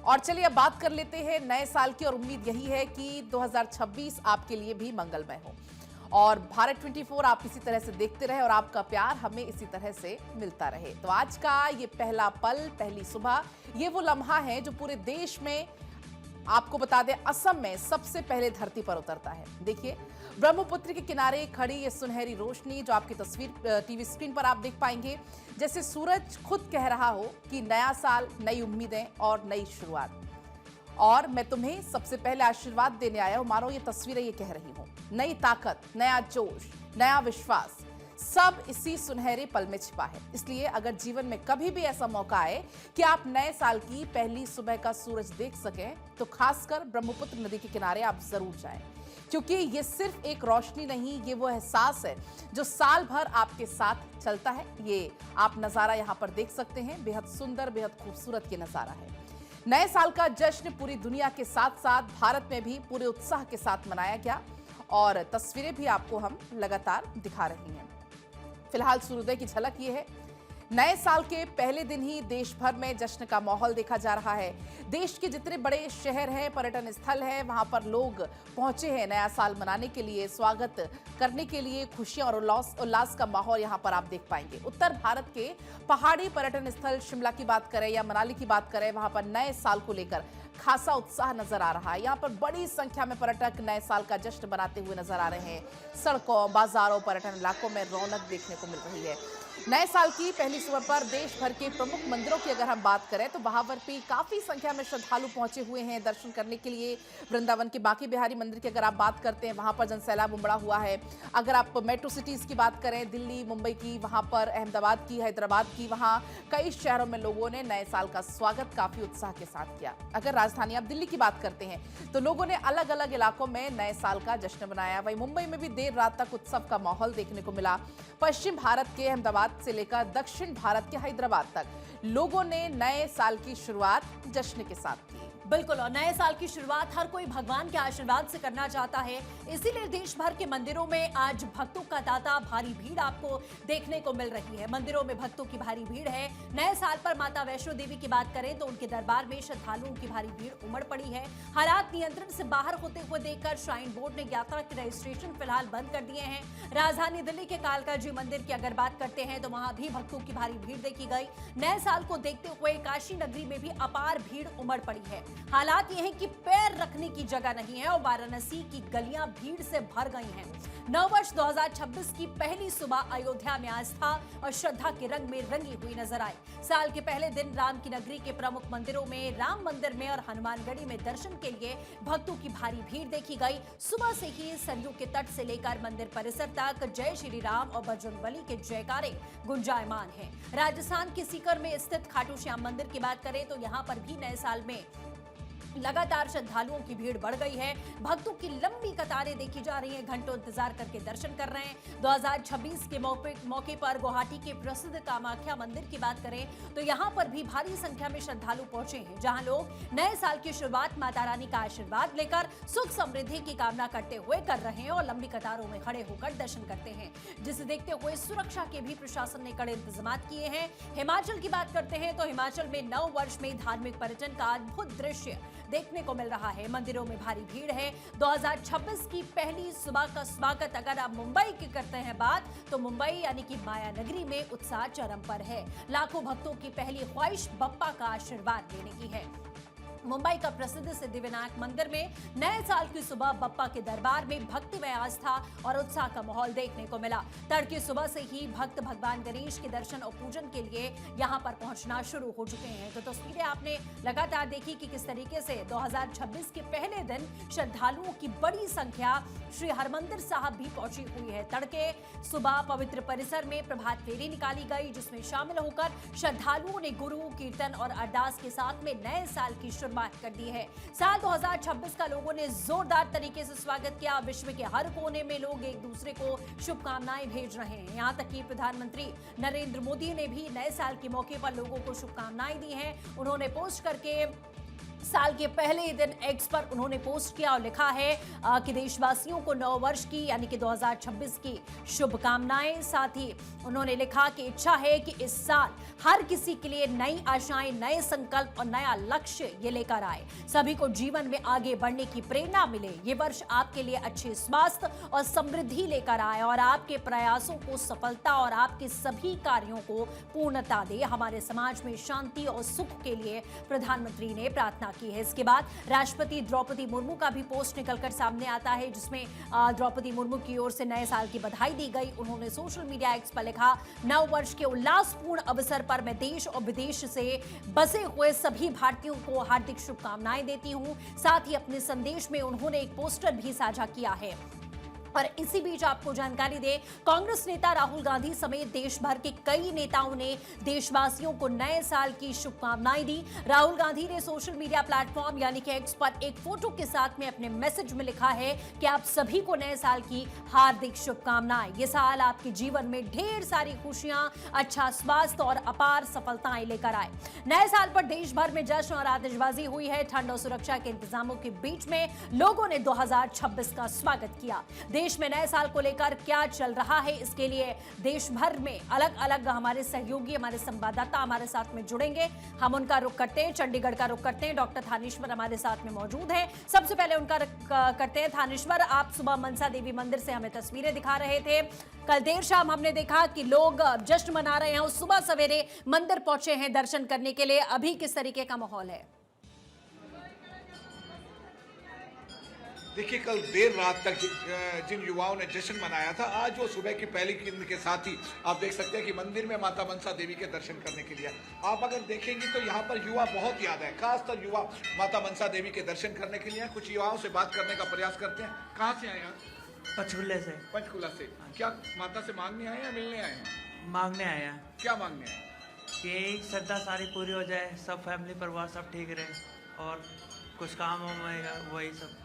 और चलिए अब बात कर लेते हैं नए साल की और उम्मीद यही है कि 2026 आपके लिए भी मंगलमय हो और भारत 24 आप इसी तरह से देखते रहे और आपका प्यार हमें इसी तरह से मिलता रहे। तो आज का ये पहला पल, पहली सुबह, ये वो लम्हा है जो पूरे देश में, आपको बता दें असम में सबसे पहले धरती पर उतरता है। देखिए ब्रह्मपुत्र के किनारे खड़ी ये सुनहरी रोशनी जो आपकी तस्वीर टीवी स्क्रीन पर आप देख पाएंगे, जैसे सूरज खुद कह रहा हो कि नया साल, नई उम्मीदें और नई शुरुआत। और मैं तुम्हें सबसे पहले आशीर्वाद देने आया हूं, मानो ये तस्वीरें ये कह रही हूं। नई ताकत, नया जोश, नया विश्वास, सब इसी सुनहरे पल में छिपा है। इसलिए अगर जीवन में कभी भी ऐसा मौका आए कि आप नए साल की पहली सुबह का सूरज देख सकें, तो खासकर ब्रह्मपुत्र नदी के किनारे आप जरूर जाएं, क्योंकि ये सिर्फ एक रोशनी नहीं, ये वो एहसास है जो साल भर आपके साथ चलता है। ये आप नजारा यहां पर देख सकते हैं, बेहद सुंदर, बेहद खूबसूरत ये नजारा है। नए साल का जश्न पूरी दुनिया के साथ साथ भारत में भी पूरे उत्साह के साथ मनाया गया और तस्वीरें भी आपको हम लगातार दिखा रही हैं। फिलहाल सूर्योदय की झलक ये है। नए साल के पहले दिन ही देश भर में जश्न का माहौल देखा जा रहा है। देश के जितने बड़े शहर हैं, पर्यटन स्थल हैं, वहां पर लोग पहुंचे हैं नया साल मनाने के लिए, स्वागत करने के लिए। खुशियां और उल्लास का माहौल यहां पर आप देख पाएंगे। उत्तर भारत के पहाड़ी पर्यटन स्थल शिमला की बात करें या मनाली की बात करें, वहां पर नए साल को लेकर खासा उत्साह नजर आ रहा है। यहाँ पर बड़ी संख्या में पर्यटक नए साल का जश्न मनाते हुए नजर आ रहे हैं। सड़कों, बाजारों, पर्यटन इलाकों में रौनक देखने को मिल रही है। नए साल की पहली सुबह पर देश भर के प्रमुख मंदिरों की अगर हम बात करें तो वहां पर भी काफी संख्या में श्रद्धालु पहुंचे हुए हैं दर्शन करने के लिए। वृंदावन के बांके बिहारी मंदिर की अगर आप बात करते हैं, वहां पर जनसैलाब उमड़ा हुआ है। अगर आप मेट्रो सिटीज की बात करें, दिल्ली, मुंबई की, वहां पर अहमदाबाद की, हैदराबाद की, वहां कई शहरों में लोगों ने नए साल का स्वागत काफी उत्साह के साथ किया। अगर राजधानी आप दिल्ली की बात करते हैं तो लोगों ने अलग अलग इलाकों में नए साल का जश्न मनाया। वहीं मुंबई में भी देर रात तक उत्सव का माहौल देखने को मिला। पश्चिम भारत के अहमदाबाद से लेकर दक्षिण भारत के हैदराबाद तक लोगों ने नए साल की शुरुआत जश्न के साथ की। बिल्कुल, और नए साल की शुरुआत हर कोई भगवान के आशीर्वाद से करना चाहता है। इसीलिए देश भर के मंदिरों में आज भक्तों का तांता, भारी भीड़ आपको देखने को मिल रही है। मंदिरों में भक्तों की भारी भीड़ है। नए साल पर माता वैष्णो देवी की बात करें तो उनके दरबार में श्रद्धालुओं की भारी भीड़ उमड़ पड़ी है। हालात नियंत्रण से बाहर होते हुए देखकर श्राइन बोर्ड ने यात्रा के रजिस्ट्रेशन फिलहाल बंद कर दिए हैं। राजधानी दिल्ली के कालका जी मंदिर की अगर बात करते हैं तो वहां भी भक्तों की भारी भीड़ देखी गई। नए साल को देखते हुए काशी नगरी में भी अपार भीड़ उमड़ पड़ी है। हालात यह है कि पैर रखने की जगह नहीं है और वाराणसी की गलियां भीड़ से भर गई हैं। नववर्ष 2026 की पहली सुबह अयोध्या में आस्था और श्रद्धा के रंग में रंगी हुई नजर आई। साल के पहले दिन राम की नगरी के प्रमुख मंदिरों में, राम मंदिर में और हनुमानगढ़ी में दर्शन के लिए भक्तों की भारी भीड़ देखी गई। सुबह से ही सरयू के तट से लेकर मंदिर परिसर तक जय श्री राम और बजरंगबली के जयकारे गुंजायमान हैं। राजस्थान के सीकर में स्थित खाटू श्याम मंदिर की बात करें तो यहाँ पर भी नए साल में लगातार श्रद्धालुओं की भीड़ बढ़ गई है। भक्तों की लंबी कतारें देखी जा रही हैं, घंटों इंतजार करके दर्शन कर रहे हैं। 2026 के मौके पर गुवाहाटी के प्रसिद्ध कामाख्या मंदिर की बात करें तो यहां पर भी भारी संख्या में श्रद्धालु पहुंचे हैं, जहां लोग नए साल की शुरुआत माता रानी का आशीर्वाद लेकर सुख समृद्धि की कामना करते हुए कर रहे हैं और लंबी कतारों में खड़े होकर दर्शन करते हैं, जिसे देखते हुए सुरक्षा के भी प्रशासन ने कड़े इंतजाम किए हैं। हिमाचल की बात करते हैं तो हिमाचल में नव वर्ष में धार्मिक पर्यटन का अद्भुत दृश्य देखने को मिल रहा है। मंदिरों में भारी भीड़ है। 2026 की पहली सुबह का स्वागत अगर आप मुंबई की करते हैं बात तो मुंबई यानी कि माया नगरी में उत्साह चरम पर है। लाखों भक्तों की पहली ख्वाहिश बप्पा का आशीर्वाद लेने की है। मुंबई का प्रसिद्ध सिद्धिविनायक मंदिर में नए साल की सुबह बप्पा के दरबार में भक्तिमय आस्था और उत्साह का माहौल देखने को मिला। तड़के सुबह से ही भक्त भगवान गणेश के दर्शन और पूजन के लिए यहां पर पहुंचना शुरू हो चुके हैं। तो तस्वीरें आपने लगातार देखी कि किस तरीके से 2026 के पहले दिन श्रद्धालुओं की बड़ी संख्या श्री हरमंदिर साहब भी पहुंची हुई है। तड़के सुबह पवित्र परिसर में प्रभात फेरी निकाली गई, जिसमें शामिल होकर श्रद्धालुओं ने गुरु कीर्तन और अरदास के साथ में नए साल की शुरुआत कर दी है। साल 2026 का लोगों ने जोरदार तरीके से स्वागत किया। विश्व के हर कोने में लोग एक दूसरे को शुभकामनाएं भेज रहे हैं। यहां तक कि प्रधानमंत्री नरेंद्र मोदी ने भी नए साल के मौके पर लोगों को शुभकामनाएं दी हैं। उन्होंने पोस्ट करके साल के पहले ही दिन एक्स पर उन्होंने पोस्ट किया और लिखा है कि देशवासियों को नव वर्ष की यानी कि 2026 की शुभकामनाएं। साथ ही उन्होंने लिखा कि इच्छा है कि इस साल हर किसी के लिए नई आशाएं, नए संकल्प और नया लक्ष्य ये लेकर आए, सभी को जीवन में आगे बढ़ने की प्रेरणा मिले। ये वर्ष आपके लिए अच्छे स्वास्थ्य और समृद्धि लेकर आए और आपके प्रयासों को सफलता और आपके सभी कार्यों को पूर्णता दे। हमारे समाज में शांति और सुख के लिए प्रधानमंत्री ने प्रार्थना की है। इसके बाद राष्ट्रपति द्रौपदी मुर्मू का भी पोस्ट निकलकर सामने आता है, जिसमें द्रौपदी मुर्मू की ओर से नए साल की बधाई दी गई। उन्होंने सोशल मीडिया एक्स पर लिखा, नव वर्ष के उल्लासपूर्ण अवसर पर मैं देश और विदेश से बसे हुए सभी भारतीयों को हार्दिक शुभकामनाएं देती हूं। साथ ही अपने संदेश में उन्होंने एक पोस्टर भी साझा किया है। और इसी बीच आपको जानकारी दे, कांग्रेस नेता राहुल गांधी समेत देश भर के कई नेताओं ने देशवासियों को नए साल की शुभकामनाएं दी। राहुल गांधी ने सोशल मीडिया प्लेटफॉर्म यानी कि एक्स पर एक फोटो के साथ में अपने मैसेज में लिखा है कि आप सभी को नए साल की हार्दिक शुभकामनाएं। ये साल आपके जीवन में ढेर सारी खुशियां, अच्छा स्वास्थ्य और अपार सफलताएं लेकर आए। नए साल पर देश भर में जश्न और आतिशबाजी हुई है। ठंड और सुरक्षा के इंतजामों के बीच में लोगों ने 2026 का स्वागत किया। देश में नए साल को लेकर क्या चल रहा है, इसके लिए देश भर में अलग अलग हमारे सहयोगी, हमारे संवाददाता हमारे साथ में जुड़ेंगे। हम उनका रुख करते हैं, चंडीगढ़ का रुख करते हैं। डॉक्टर थानेश्वर हमारे साथ में मौजूद हैं। सबसे पहले उनका रुख करते हैं। थानेश्वर, आप सुबह मनसा देवी मंदिर से हमें तस्वीरें दिखा रहे थे। कल देर शाम हमने देखा कि लोग जश्न मना रहे हैं और सुबह सवेरे मंदिर पहुंचे हैं दर्शन करने के लिए। अभी किस तरीके का माहौल है? देखिए, कल देर रात तक जिन युवाओं ने जश्न मनाया था, आज वो सुबह की पहली किरण के साथ ही आप देख सकते हैं कि मंदिर में माता मनसा देवी के दर्शन करने के लिए आप अगर देखेंगे तो यहाँ पर युवा बहुत ज़्यादा है। खासकर युवा माता मनसा देवी के दर्शन करने के लिए। कुछ युवाओं से बात करने का प्रयास करते हैं। कहाँ से आए आप? पंचकुला से। पंचकुला से। क्या माता से मांगने आए या मिलने आए हैं? मांगने आए हैं। क्या मांगने आए? कि श्रद्धा सारी पूरी हो जाए, सब फैमिली परिवार सब ठीक रहे और कुछ काम होगा, वही सब।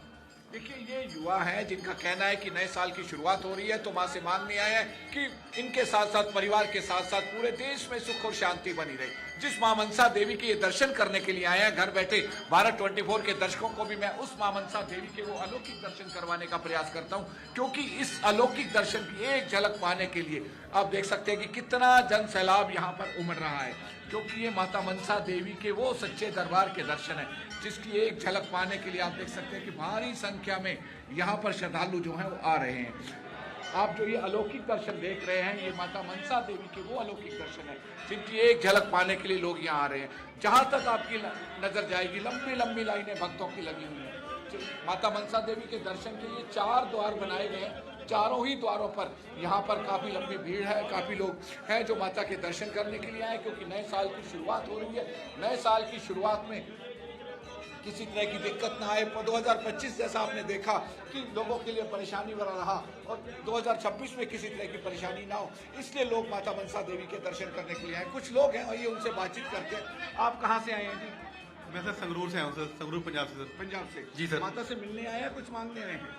देखिए, ये युवा है जिनका कहना है कि नए साल की शुरुआत हो रही है तो माँ से मांगने आए हैं कि इनके साथ साथ परिवार के साथ साथ पूरे देश में सुख और शांति बनी रहे। जिस मां मनसा देवी के दर्शन करने के लिए आए हैं, घर बैठे भारत 24 के दर्शकों को भी मैं उस मां मनसा देवी के वो अलौकिक दर्शन करवाने का प्रयास करता हूं, क्योंकि इस अलौकिक दर्शन की एक झलक पाने के लिए आप देख सकते हैं कि कितना जन सैलाब यहाँ पर उमड़ रहा है, क्योंकि ये माता मनसा देवी के वो सच्चे दरबार के दर्शन है जिसकी एक झलक पाने के लिए आप देख सकते हैं कि भारी संख्या में यहाँ पर श्रद्धालु जो है वो आ रहे हैं। आप जो ये अलौकिक दर्शन देख रहे हैं, ये माता मनसा देवी के वो अलौकिक दर्शन है जिनकी एक झलक पाने के लिए लोग यहाँ आ रहे हैं। जहाँ तक आपकी नजर जाएगी, लंबी लंबी लाइनें भक्तों की लगी हुई हैं। माता मनसा देवी के दर्शन के लिए 4 द्वार बनाए गए हैं। चारों ही द्वारों पर यहाँ पर काफ़ी लंबी भीड़ है, काफ़ी लोग हैं जो माता के दर्शन करने के लिए आए, क्योंकि नए साल की शुरुआत हो रही है। नए साल की शुरुआत में किसी तरह की दिक्कत ना आए। 2025 जैसा आपने देखा कि लोगों के लिए परेशानी भरा रहा और 2026 में किसी तरह की परेशानी ना हो, इसलिए लोग माता मनसा देवी के दर्शन करने के लिए आए। कुछ लोग हैं, आइए उनसे बातचीत करते हैं। आप कहाँ से आए हैं जी? मैं सर संगरूर से आया हूँ सर, संगरूर पंजाब से सर। पंजाब से? जी सर। माता से मिलने आए हैं, कुछ मांगने आए हैं?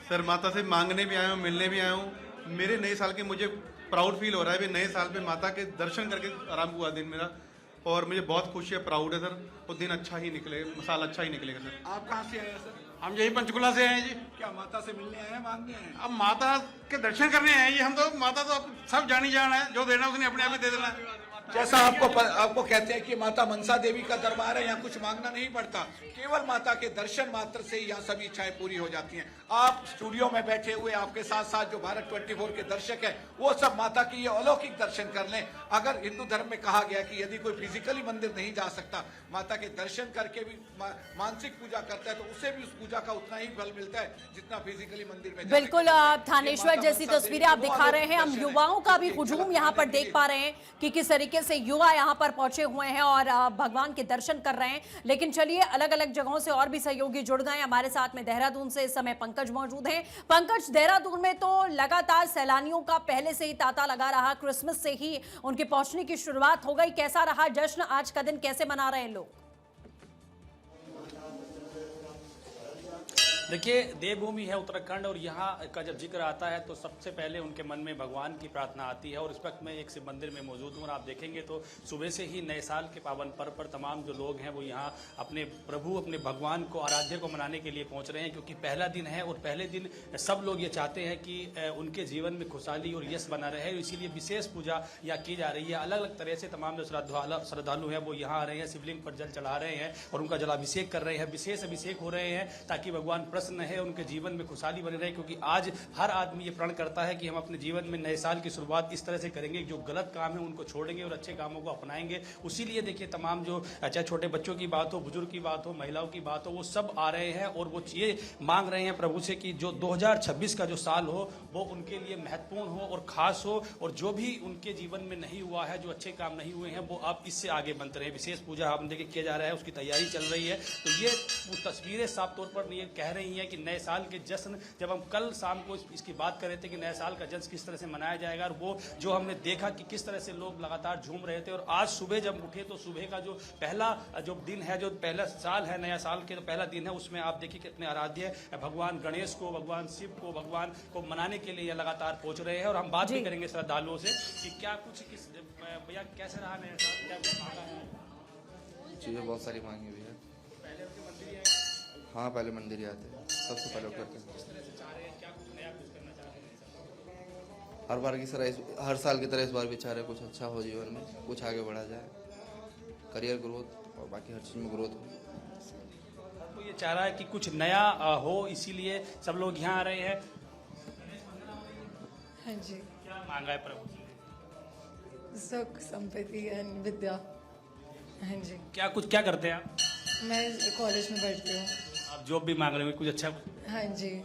सर माता से मांगने भी आया हूँ, मिलने भी आया हूँ। मेरे नए साल के मुझे प्राउड फील हो रहा है। नए साल पे माता के दर्शन करके आराम हुआ दिन मेरा, और मुझे बहुत खुशी है, प्राउड है सर। वो दिन अच्छा ही निकलेगा, साल अच्छा ही निकलेगा सर। आप कहाँ से आए हैं सर? हम यही पंचकुला से आए जी। क्या माता से मिलने आए हैं, मांगने आए हैं? अब माता के दर्शन करने आए जी। हम तो माता तो अब सब जानी जान है, जो देना उसने अपने आप ही दे देना है। जैसा आपको कहते हैं कि माता मनसा देवी का दरबार है, यहाँ कुछ मांगना नहीं पड़ता, केवल माता के दर्शन मात्र से ही यहाँ सभी इच्छाएं पूरी हो जाती हैं। आप स्टूडियो में बैठे हुए, आपके साथ साथ जो भारत 24 के दर्शक हैं, वो सब माता की ये अलौकिक दर्शन कर लें। अगर हिंदू धर्म में कहा गया कि यदि कोई फिजिकली मंदिर नहीं जा सकता, माता के दर्शन करके भी मानसिक पूजा करता है, तो उसे भी उस पूजा का उतना ही फल मिलता है जितना फिजिकली मंदिर में। बिल्कुल थानेश्वर, जैसी तस्वीरें आप दिखा रहे हैं, हम युवाओं का भी हुजूम यहाँ पर देख पा रहे हैं कि किस तरीके से युवा यहाँ पर पहुंचे हुए हैं और भगवान के दर्शन कर रहे हैं। लेकिन चलिए, अलग अलग जगहों से और भी सहयोगी जुड़ गए हमारे साथ में। देहरादून से इस समय पंकज मौजूद हैं। पंकज, देहरादून में तो लगातार सैलानियों का पहले से ही तांता लगा रहा, क्रिसमस से ही उनके पहुंचने की शुरुआत हो गई। कैसा रहा जश्न? आज का दिन कैसे मना रहे हैं लोग? देखिए, देवभूमि है उत्तराखंड और यहाँ का जब जिक्र आता है तो सबसे पहले उनके मन में भगवान की प्रार्थना आती है। और इस वक्त मैं एक शिव मंदिर में मौजूद हूँ और आप देखेंगे तो सुबह से ही नए साल के पावन पर्व पर तमाम जो लोग हैं वो यहाँ अपने प्रभु, अपने भगवान को, आराध्य को मनाने के लिए पहुँच रहे हैं, क्योंकि पहला दिन है और पहले दिन सब लोग ये चाहते हैं कि उनके जीवन में खुशहाली और यश बना रहे, इसीलिए विशेष पूजा यहाँ की जा रही है। अलग अलग तरह से तमाम जो श्रद्धालु हैं वो यहाँ आ रहे हैं, शिवलिंग पर जल चढ़ा रहे हैं और उनका जलाभिषेक कर रहे हैं, विशेष अभिषेक हो रहे हैं ताकि भगवान प्रसन्न है, उनके जीवन में खुशहाली बनी रहे। क्योंकि आज हर आदमी ये प्रण करता है कि हम अपने जीवन में नए साल की शुरुआत इस तरह से करेंगे, जो गलत काम है उनको छोड़ेंगे और अच्छे कामों को अपनाएंगे। उसीलिए देखिए, तमाम जो चाहे छोटे बच्चों की बात हो, बुजुर्ग की बात हो, महिलाओं की बात हो, वो सब आ रहे हैं और वो ये मांग रहे हैं प्रभु से कि जो 2026 का जो साल हो वो उनके लिए महत्वपूर्ण हो और खास हो, और जो भी उनके जीवन में नहीं हुआ है, जो अच्छे काम नहीं हुए हैं, वो आप इससे आगे बनते रहे। विशेष पूजा हम देखिए किया जा रहा है, उसकी तैयारी चल रही है। तो ये तस्वीरें साफ तौर पर ये कह रही हैं कि नए साल के जश्न, जब हम कल शाम को इसकी बात कर रहे थे कि नए साल का जश्न किस तरह से मनाया जाएगा, और वो जो हमने देखा कि किस तरह से लोग लगातार झूम रहे थे। और आज सुबह जब उठे तो सुबह का जो पहला जो दिन है, जो पहला साल है, नया साल के पहला दिन है, उसमें आप देखिए कितने आराध्य भगवान गणेश को, भगवान शिव को, भगवान को मनाने के लिए लगातार पहुंच रहे हैं। और हम बात भी करेंगे श्रद्धालुओं से कि क्या कुछ किस भैया कैसे रहा नया साल, क्या कुछ मांगा है? चीज़ें बहुत सारी मांगी हुई है। पहले उनके मंदिर ही आए, हाँ, पहले मंदिर ही आते हैं, सबसे पहले करते हैं। किस तरह से चाह रहे हैं, क्या कुछ नया कुछ करना चाह रहे हैं? हर बार की तरह हर साल की तरह इस बार भी चाह रहे हैं कुछ अच्छा हो जीवन में, कुछ आगे बढ़ा जाए, करियर ग्रोथ और बाकी हर चीज़ में ग्रोथ हो। तो ये चाह रहा है कि कुछ नया हो, इसीलिए सब लोग यहाँ आ रहे हैं। हाँ जी, क्या मांगा है प्रभु से? सुख, संपत्ति एंड विद्या। हाँ जी, क्या करते हैं आप? मैं कॉलेज में पढ़ती हूँ। आप जॉब भी मांग रहे हो, कुछ अच्छा? हाँ जी।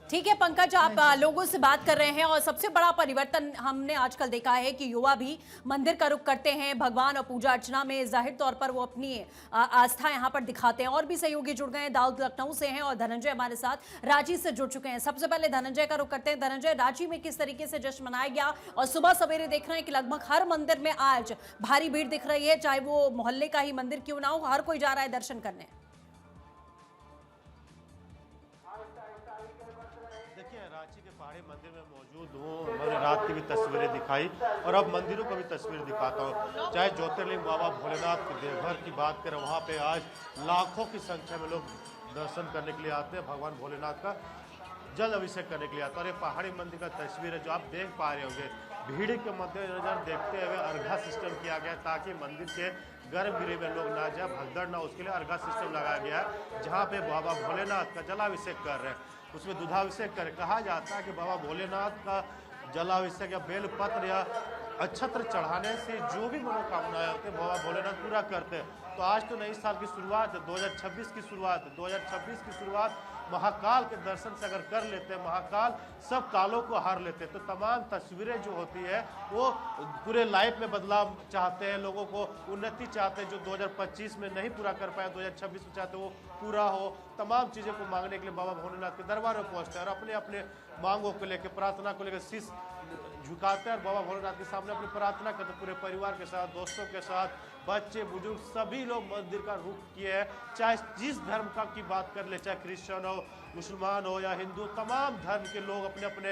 ठीक है पंकज, आप लोगों से बात कर रहे हैं और सबसे बड़ा परिवर्तन हमने आजकल देखा है कि युवा भी मंदिर का रुख करते हैं, भगवान और पूजा अर्चना में जाहिर तौर पर वो अपनी आस्था यहाँ पर दिखाते हैं। और भी सहयोगी जुड़ गए हैं, दाऊद लखनऊ से हैं और धनंजय हमारे साथ रांची से जुड़ चुके हैं। सबसे पहले धनंजय का रुख करते हैं। धनंजय, रांची में किस तरीके से जश्न मनाया गया? और सुबह सवेरे देख रहे हैं कि लगभग हर मंदिर में आज भारी भीड़ दिख रही है, चाहे वो मोहल्ले का ही मंदिर क्यों ना हो, हर कोई जा रहा है दर्शन करने। रांची के पहाड़ी मंदिर में मौजूद हूँ। मैंने रात की भी तस्वीरें दिखाई और अब मंदिरों का भी तस्वीर दिखाता हूँ। चाहे ज्योतिर्लिंग बाबा भोलेनाथ के देवघर की बात करें, वहाँ पे आज लाखों की संख्या में लोग दर्शन करने के लिए आते हैं, भगवान भोलेनाथ का जल अभिषेक करने के लिए आते हैं। और ये पहाड़ी मंदिर का तस्वीर है जो आप देख पा रहे होंगे। भीड़ के मद्देनजर देखते हुए अर्घा सिस्टम किया गया ताकि मंदिर के गर्भगृह में लोग ना जाए, भगदड़ ना, उसके लिए अर्घा सिस्टम लगाया गया है, जहाँ पे बाबा भोलेनाथ का जलाभिषेक कर रहे हैं। उसमें दुधाभिषेक कर, कहा जाता है कि बाबा भोलेनाथ का जलाभिषेक या बेलपत्र या अक्षत्र चढ़ाने से जो भी मनोकामनाएं होती है बाबा भोलेनाथ पूरा करते हैं। तो आज तो नई साल की शुरुआत है, 2026 की शुरुआत है। 2026 की शुरुआत महाकाल के दर्शन से अगर कर लेते हैं, महाकाल सब कालों को हार लेते हैं। तो तमाम तस्वीरें जो होती है वो पूरे लाइफ में बदलाव चाहते हैं, लोगों को उन्नति चाहते हैं, जो 2025 में नहीं पूरा कर पाए 2026 में चाहते वो पूरा हो। तमाम चीज़ों को मांगने के लिए बाबा भोलेनाथ के दरबार में पहुँचते हैं और अपने अपने मांगों को लेकर, प्रार्थना को लेकर शीश झुकाते हैं और बाबा भोलेनाथ के सामने अपनी प्रार्थना करते हैं। पूरे परिवार के साथ, दोस्तों के साथ, बच्चे बुजुर्ग सभी लोग मंदिर का रुख किए हैं। चाहे जिस धर्म का की बात कर ले, चाहे क्रिश्चियन हो, मुसलमान हो या हिंदू, तमाम धर्म के लोग अपने अपने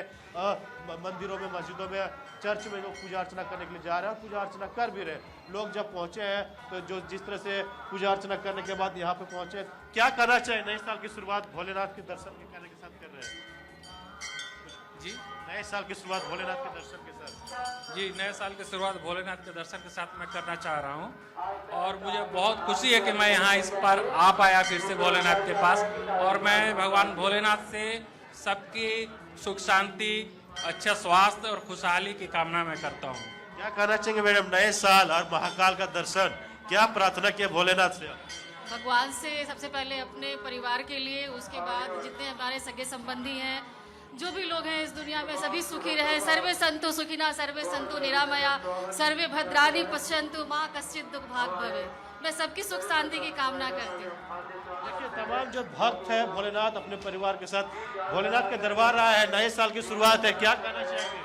मंदिरों में, मस्जिदों में, चर्च में लोग पूजा अर्चना करने के लिए जा रहे हैं और पूजा अर्चना कर भी रहे हैं। लोग जब पहुंचे हैं तो जो जिस तरह से पूजा अर्चना करने के बाद यहाँ पे पहुंचे, क्या करना चाहिए? नए साल की शुरुआत भोलेनाथ के दर्शन के करने के साथ कर रहे हैं जी। नए साल की शुरुआत भोलेनाथ के दर्शन के साथ। जी, नए साल की शुरुआत भोलेनाथ के दर्शन के साथ मैं करना चाह रहा हूँ और मुझे बहुत खुशी है कि मैं यहाँ इस पर आ पाया फिर से भोलेनाथ के पास। और मैं भगवान भोलेनाथ से सबकी सुख शांति, अच्छा स्वास्थ्य और खुशहाली की कामना मैं करता हूँ। क्या कहना चाहेंगे मैडम, नए साल और महाकाल का दर्शन, क्या प्रार्थना किया भोलेनाथ से? भगवान से सबसे पहले अपने परिवार के लिए, उसके बाद जितने हमारे सगे संबंधी हैं, जो भी लोग हैं इस दुनिया में, सभी सुखी रहे। सर्वे संतु सुखिना सर्वे संतु निरामया सर्वे भद्राणि पश्यन्तु माँ कश्चित् दुख भाग भवे। मैं सबकी सुख शांति की कामना करती हूँ। देखिए, तमाम जो भक्त है भोलेनाथ अपने परिवार के साथ भोलेनाथ के दरबार रहा है, नए साल की शुरुआत है, क्या कहना चाहेंगे?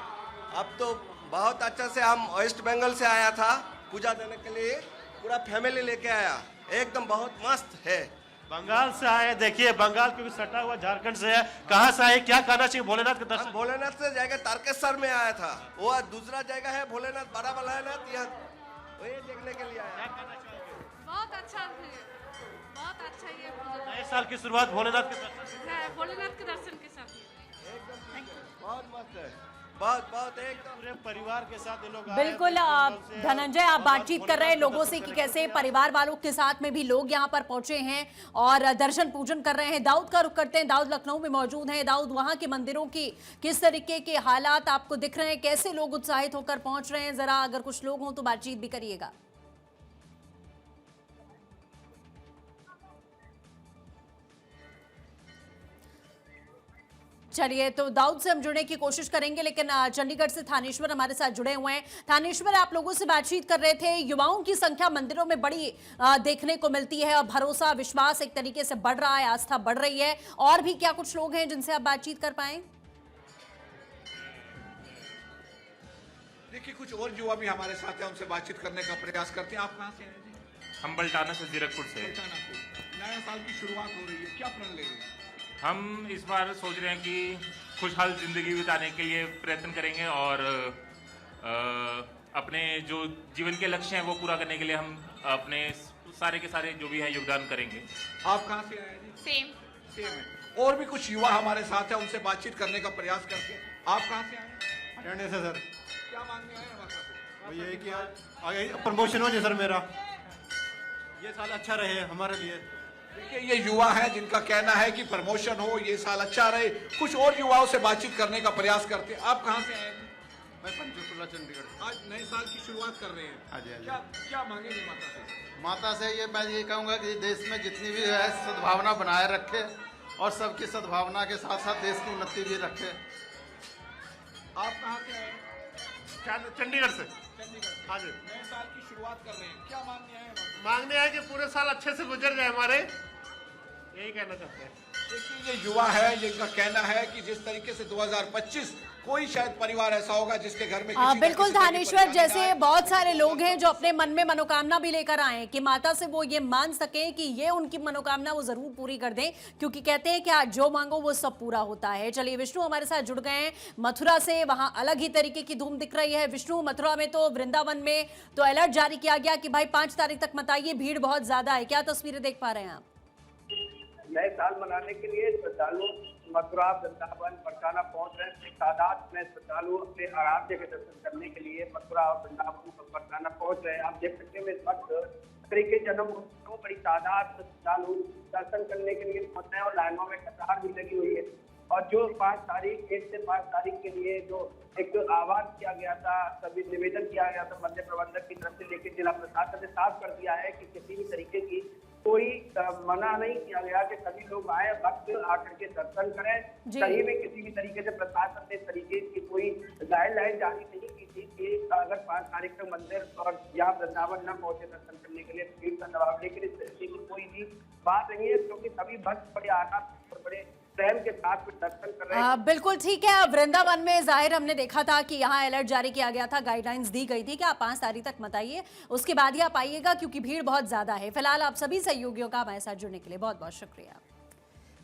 अब तो बहुत अच्छा से, हम वेस्ट बंगाल से आया था पूजा देने के लिए, पूरा फैमिली लेके आया, एकदम बहुत मस्त है। बंगाल से आए, देखिए बंगाल क्योंकि सटा हुआ झारखंड से है, कहाँ से आए, क्या कहना चाहिए भोलेनाथ के दर्शन? भोलेनाथ से जाएगा तारकेश्वर में आया था, वो दूसरा जगह है भोलेनाथ, बड़ा भोलेनाथ, यहाँ वही देखने के लिए आया। बहुत अच्छा बहुत अच्छा ये नए साल की शुरुआत भोलेनाथ के दर्शन है, भोलेनाथ के दर्शन के साथ। बहुत मस्त है, बहुत बहुत एकदम पूरे परिवार के साथ ये लोग आए। बिल्कुल धनंजय, आप बातचीत कर रहे हैं लोगों से कि कैसे परिवार वालों के साथ में भी लोग यहाँ पर पहुंचे हैं और दर्शन पूजन कर रहे हैं। दाऊद का रुख करते हैं, दाऊद लखनऊ में मौजूद हैं। दाऊद, वहां के मंदिरों की किस तरीके के हालात आपको दिख रहे हैं, कैसे लोग उत्साहित होकर पहुंच रहे हैं? जरा अगर कुछ लोग हों तो बातचीत भी करिएगा। चलिए, तो दाऊद से हम जुड़ने की कोशिश करेंगे, लेकिन चंडीगढ़ से थानेश्वर हमारे साथ जुड़े हुए हैं। थानेश्वर, आप लोगों से बातचीत कर रहे थे, युवाओं की संख्या मंदिरों में बड़ी देखने को मिलती है और भरोसा विश्वास एक तरीके से बढ़ रहा है, आस्था बढ़ रही है। और भी क्या कुछ लोग हैं जिनसे आप बातचीत कर पाए? देखिए, कुछ और युवा भी हमारे साथ हैं, उनसे बातचीत करने का प्रयास करते हैं। आप कहाँ से हैं जी? हम बल्टाना से, जीरकपुर से। नया साल की शुरुआत हो रही है, क्या प्रण ले रहे हैं? हम इस बार सोच रहे हैं कि खुशहाल जिंदगी बिताने के लिए प्रयत्न करेंगे और अपने जो जीवन के लक्ष्य हैं वो पूरा करने के लिए हम अपने सारे के सारे जो भी है योगदान करेंगे। आप कहाँ से आए जी? सेम है। और भी कुछ युवा हमारे साथ हैं, उनसे बातचीत करने का प्रयास करते हैं। आप कहाँ से आए? हरियाणा से सर। क्या मांगने आए हैं माता से? वो यही कि आगे प्रमोशन हो जाए सर, मेरा ये साल अच्छा रहे हमारे लिए। देखिए, ये युवा है जिनका कहना है कि प्रमोशन हो, ये साल अच्छा रहे। कुछ और युवाओं से बातचीत करने का प्रयास करते हैं। आप कहाँ से आए हैं? मैं पंचकुला चंडीगढ़। आज नए साल की शुरुआत कर रहे हैं। हाँ जी, हाँ जी। क्या क्या मांगेंगे माता से? माता से ये मैं ये कहूँगा कि देश में जितनी भी है सद्भावना बनाए रखे और सबकी सद्भावना के साथ साथ देश की उन्नति भी रखे। आप कहाँ से आए हैं? चंडीगढ़ से। चंडीगढ़। हाँ जी। नए साल की शुरुआत कर रहे हैं, क्या मांगने आए हैं? मांगने आए कि पूरे साल अच्छे से गुजर जाए हमारे, यही कहना चाहते हैं। देखिए, ये युवा है जिनका कहना है कि जिस तरीके से 2025 कोई शायद परिवार ऐसा होगा जिसके घर में बिल्कुल थानेश्वर, जैसे बहुत सारे लोग हैं जो अपने मन में मनोकामना भी लेकर आए कि माता से वो ये मान सके कि ये उनकी मनोकामना वो जरूर पूरी कर दें, क्योंकि कहते हैं कि आज जो मांगो वो सब पूरा होता है। चलिए, विष्णु हमारे साथ जुड़ गए हैं मथुरा से, वहां अलग ही तरीके की धूम दिख रही है। विष्णु, मथुरा में तो वृंदावन में तो अलर्ट जारी किया गया कि भाई 5 तारीख तक मत आइए, भीड़ बहुत ज्यादा है। क्या तस्वीरें देख पा रहे हैं आप? नए साल मनाने के लिए श्रद्धालु मथुरा, वृंदावन, बरसाना पहुंच रहे हैं। तादाद में श्रद्धालु अपने आराध्य के दर्शन करने के लिए मथुरा और वृंदावन और बरसाना पहुंच रहे हैं। आप देख सकते हैं इस वक्त तरीके जन्म बड़ी तादाद श्रद्धालु दर्शन करने के लिए पहुंच रहे हैं और लाइनों में कतार भी लगी हुई है। और जो 1 से 5 तारीख के लिए जो एक आह्वान किया गया था, सभी निवेदन किया गया था मंदिर प्रबंधक की तरफ से, लेकिन जिला प्रशासन ने साफ कर दिया है कि किसी भी तरीके की कोई मना नहीं किया गया कि सभी लोग आए, भक्त आकर के दर्शन करें। कहीं भी किसी भी तरीके से प्रशासन ने इस तरीके की कोई गाइडलाइन जारी नहीं की थी कि अगर 5 तारीख तक मंदिर और यहाँ वृंदावन न पहुंचे दर्शन करने के लिए भीड़ का दबाव, लेकिन इस तरीके की कोई भी बात नहीं है, क्योंकि सभी भक्त बड़े आनंद और बड़े प्रेम के साथ में दर्शन कर रहे हैं। बिल्कुल ठीक है। वृंदावन में जाहिर हमने देखा था कि यहाँ अलर्ट जारी किया गया था, गाइडलाइंस दी गई थी कि आप 5 तारीख तक मत आइए, उसके बाद ही आप आइएगा क्योंकि भीड़ बहुत ज्यादा है। फिलहाल आप सभी सहयोगियों का हमारे साथ जुड़ने के लिए बहुत बहुत शुक्रिया।